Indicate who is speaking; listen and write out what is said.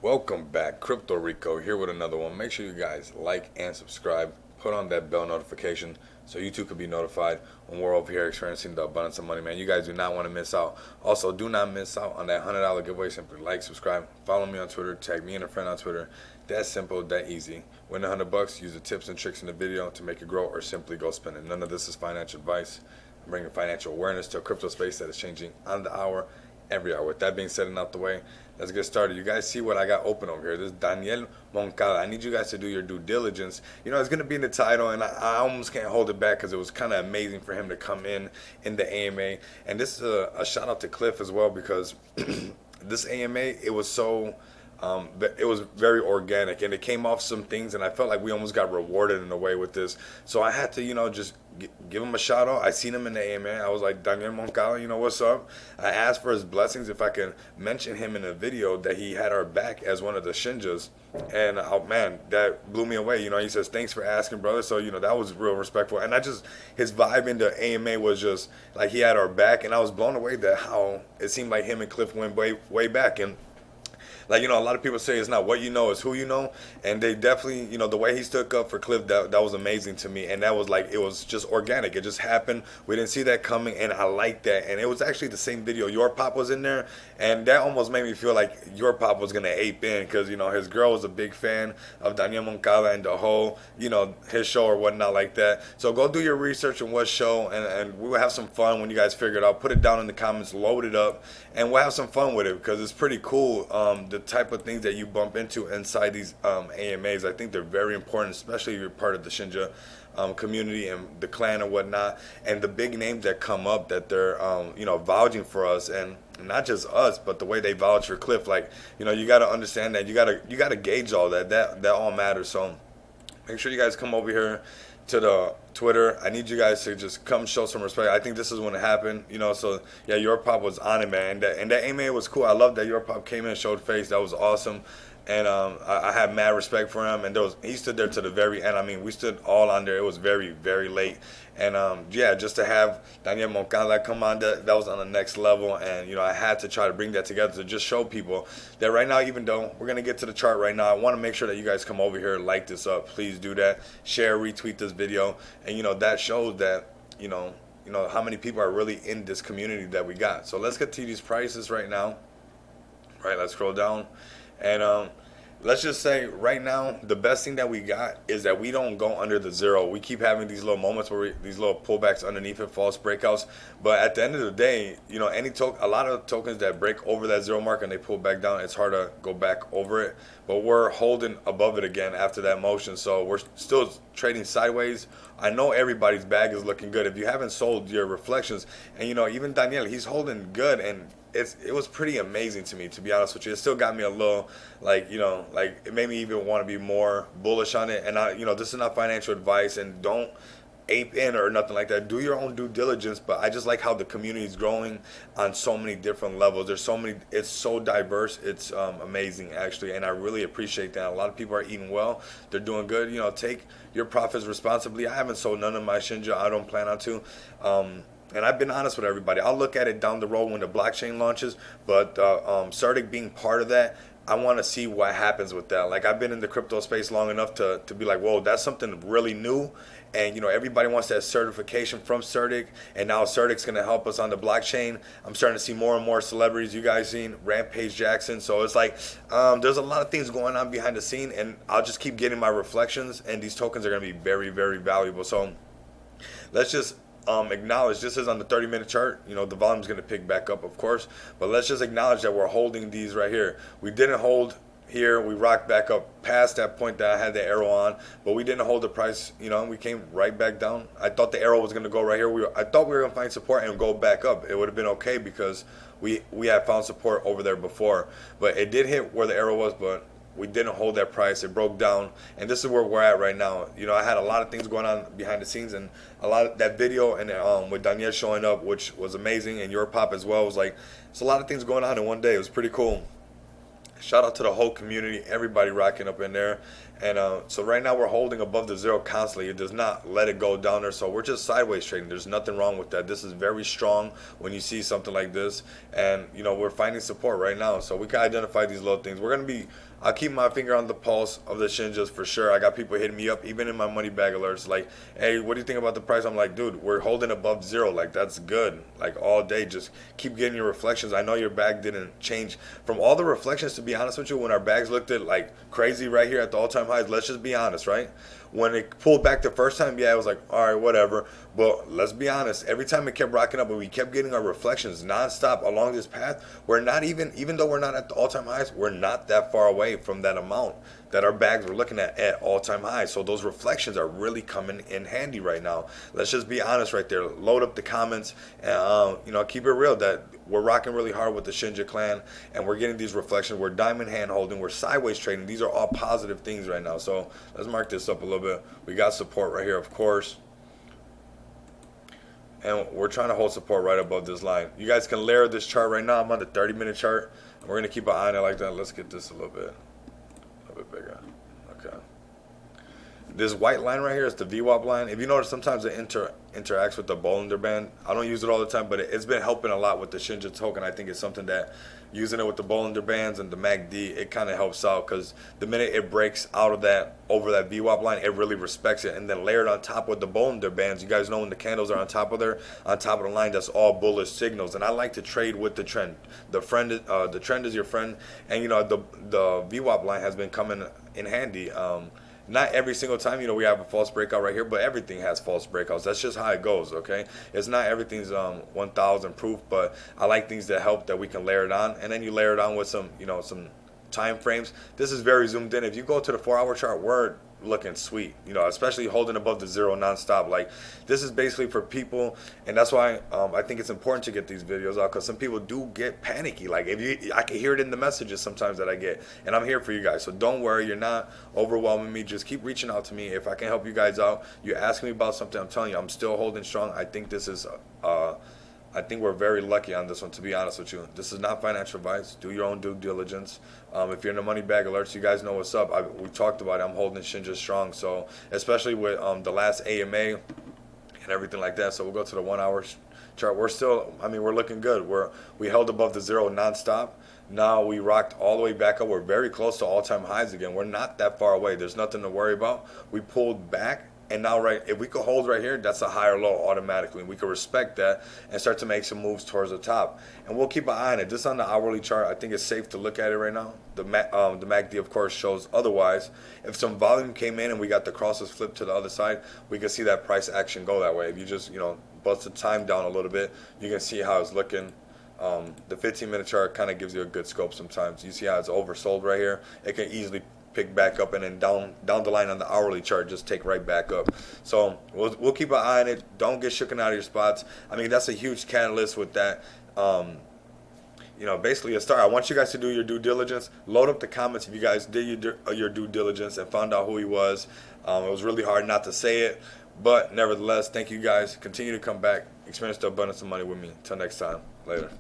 Speaker 1: Welcome back, Crypto Rico here with another one. Make sure you guys like and subscribe. Put on that bell notification so you too could be notified when we're over here experiencing the abundance of money, man. You guys do not want to miss out. Also, do not miss out on that $100 giveaway. Simply like, subscribe, follow me on Twitter, tag me and a friend on Twitter. That simple, that easy. Win $100. Use the tips and tricks in the video to make it grow, or simply go spend it. None of this is financial advice. I'm bringing financial awareness to a crypto space that is changing on the hour, every hour. With that being said and out the way, let's get started. You guys see what I got open over here. This is Moncanda. I need you guys to do your due diligence. You know, it's going to be in the title, and I almost can't hold it back because it was kind of amazing for him to come in the AMA. And this is a shout out to Cliff as well, because this AMA, it was so... it was very organic, and it came off some things, and I felt like we almost got rewarded in a way with this. So I had to, just give him a shout out. I seen him in the AMA. I was like, Daniel Moncada, what's up? I asked for his blessings if I could mention him in a video that he had our back as one of the Shinjas. And oh man, that blew me away. He says, thanks for asking, brother. So, that was real respectful. And his vibe in the AMA was just like he had our back, and I was blown away that how it seemed like him and Cliff went way back. And a lot of people say it's not what you know, it's who you know. And they definitely, the way he stood up for Cliff, that was amazing to me. And that was like, it was just organic. It just happened. We didn't see that coming, and I liked that. And it was actually the same video. Your Pop was in there, and that almost made me feel like Your Pop was going to ape in, because, his girl was a big fan of Daniel Moncada and the whole, his show or whatnot like that. So go do your research on what show, and we will have some fun when you guys figure it out. Put it down in the comments, load it up, and we'll have some fun with it, because it's pretty cool. The type of things that you bump into inside these AMAs, I think they're very important, especially if you're part of the Shinja community and the clan or whatnot, and the big names that come up that they're vouching for us, and not just us, but the way they vouch for Cliff. Like, you got to understand that you got to gauge all that all matters. So make sure you guys come over here to the Twitter. I need you guys to just come show some respect. I think this is when it happened, so yeah, Your Pop was on it, man. And that AMA was cool. I love that Your Pop came in and showed face. That was awesome. And I had mad respect for him, and he stood there to the very end. I mean, we stood all on there. It was very, very late. And yeah, just to have Daniel Moncada come on, that was on the next level. And I had to try to bring that together to just show people that right now, even though we're gonna get to the chart right now, I want to make sure that you guys come over here and like this up. Please do that. Share, retweet this video, and that shows that how many people are really in this community that we got. So let's get to these prices right now. Right, let's scroll down. And let's just say right now, the best thing that we got is that we don't go under the zero. We keep having these little moments where these little pullbacks underneath it, false breakouts. But at the end of the day, a lot of tokens that break over that zero mark and they pull back down, it's hard to go back over it. But we're holding above it again after that motion. So we're still trading sideways. I know everybody's bag is looking good. If you haven't sold your reflections, and even Daniel, he's holding good, and it was pretty amazing to me, to be honest with you. It still got me a little, it made me even want to be more bullish on it. And this is not financial advice, and don't ape in or nothing like that. Do your own due diligence. But I just like how the community is growing on so many different levels. There's so many. It's so diverse. It's amazing, actually, and I really appreciate that. A lot of people are eating well. They're doing good. Take your profits responsibly. I haven't sold none of my Shinja. I don't plan on to. And I've been honest with everybody. I'll look at it down the road when the blockchain launches. But Sardic being part of that, I want to see what happens with that. Like, I've been in the crypto space long enough to be like, whoa, that's something really new. And, everybody wants that certification from Sardic. And now Sardic's going to help us on the blockchain. I'm starting to see more and more celebrities. You guys seen Rampage Jackson. So it's like there's a lot of things going on behind the scene. And I'll just keep getting my reflections. And these tokens are going to be very, very valuable. So let's just acknowledge this is on the 30-minute chart. The volume's going to pick back up, of course, but let's just acknowledge that we're holding these right here. We didn't hold here. We rocked back up past that point that I had the arrow on, but we didn't hold the price. We came right back down. I thought the arrow was going to go right here. I thought we were going to find support and go back up. It would have been okay because we had found support over there before, but it did hit where the arrow was, but we didn't hold that price. It broke down, and this is where we're at right now. I had a lot of things going on behind the scenes, and a lot of that video and with Daniel showing up, which was amazing, and Your Pop as well, was like, it's a lot of things going on in one day. It was pretty cool. Shout out to the whole community, everybody rocking up in there. And so right now we're holding above the zero constantly. It does not let it go down there. So we're just sideways trading. There's nothing wrong with that. This is very strong when you see something like this. And, you know, we're finding support right now. So we can identify these little things. We're going to be, I'll keep my finger on the pulse of the Shinjas for sure. I got people hitting me up, even in my money bag alerts, like, hey, what do you think about the price? I'm like, dude, we're holding above zero. Like, that's good. Like, all day, just keep getting your reflections. I know your bag didn't change. From all the reflections, to be honest with you, when our bags looked at, like, crazy right here at the all-time highs, let's just be honest, right? When it pulled back the first time, yeah, I was like, all right, whatever. But let's be honest, every time it kept rocking up and we kept getting our reflections nonstop along this path, we're not even though we're not at the all-time highs, we're not that far away from that amount that our bags were looking at all-time highs. So those reflections are really coming in handy right now. Let's just be honest right there. Load up the comments and, you know, keep it real that we're rocking really hard with the Shinja clan and we're getting these reflections. We're diamond hand holding. We're sideways trading. These are all positive things right now. So let's mark this up a little bit. We got support right here, of course. And we're trying to hold support right above this line. You guys can layer this chart right now. I'm on the 30-minute chart. We're going to keep an eye on it like that. Let's get this a little bit bigger. Okay. This white line right here is the VWAP line. If you notice, sometimes it interacts with the Bollinger Band. I don't use it all the time, but it's been helping a lot with the Shinja token. I think it's something that using it with the Bollinger Bands and the Mktg, it kind of helps out because the minute it breaks out of that, over that VWAP line, it really respects it. And then layered on top with the Bollinger Bands, you guys know when the candles are on top of the line, that's all bullish signals. And I like to trade with the trend. The trend is your friend. And you know, the VWAP line has been coming in handy. Not every single time, you know, we have a false breakout right here, but everything has false breakouts. That's just how it goes, okay? It's not everything's 1,000 proof, but I like things that help that we can layer it on. And then you layer it on with some, you know, some time frames. This is very zoomed in. If you go to the 4-hour chart, we're looking sweet, you know, especially holding above the zero nonstop. Like, this is basically for people, and that's why I think it's important to get these videos out, because some people do get panicky. Like, I can hear it in the messages sometimes that I get, and I'm here for you guys. So don't worry, you're not overwhelming me. Just keep reaching out to me if I can help you guys out. You ask me about something, I'm telling you, I'm still holding strong. I think this is I think we're very lucky on this one, to be honest with you. This is not financial advice. Do your own due diligence. If you're in the money bag alerts, you guys know what's up. We talked about it. I'm holding Shinja strong. So especially with the last AMA and everything like that. So we'll go to the 1-hour chart. We're still, I mean, we're looking good. We held above the zero nonstop. Now we rocked all the way back up. We're very close to all-time highs again. We're not that far away. There's nothing to worry about. We pulled back. And now, right, if we could hold right here, that's a higher low automatically. We could respect that and start to make some moves towards the top. And we'll keep an eye on it. This on the hourly chart, I think it's safe to look at it right now. The Mktg, of course, shows otherwise. If some volume came in and we got the crosses flipped to the other side, we can see that price action go that way. If you just, you know, bust the time down a little bit, you can see how it's looking. The 15-minute chart kind of gives you a good scope sometimes. You see how it's oversold right here. It can easily pick back up, and then down the line on the hourly chart, just take right back up. So we'll keep an eye on it. Don't get shooken out of your spots. I mean, that's a huge catalyst with that. You know, basically a start. I want you guys to do your due diligence. Load up the comments if you guys did your due diligence and found out who he was. It was really hard not to say it, but nevertheless, thank you guys. Continue to come back, experience the abundance of money with me. Until next time, later.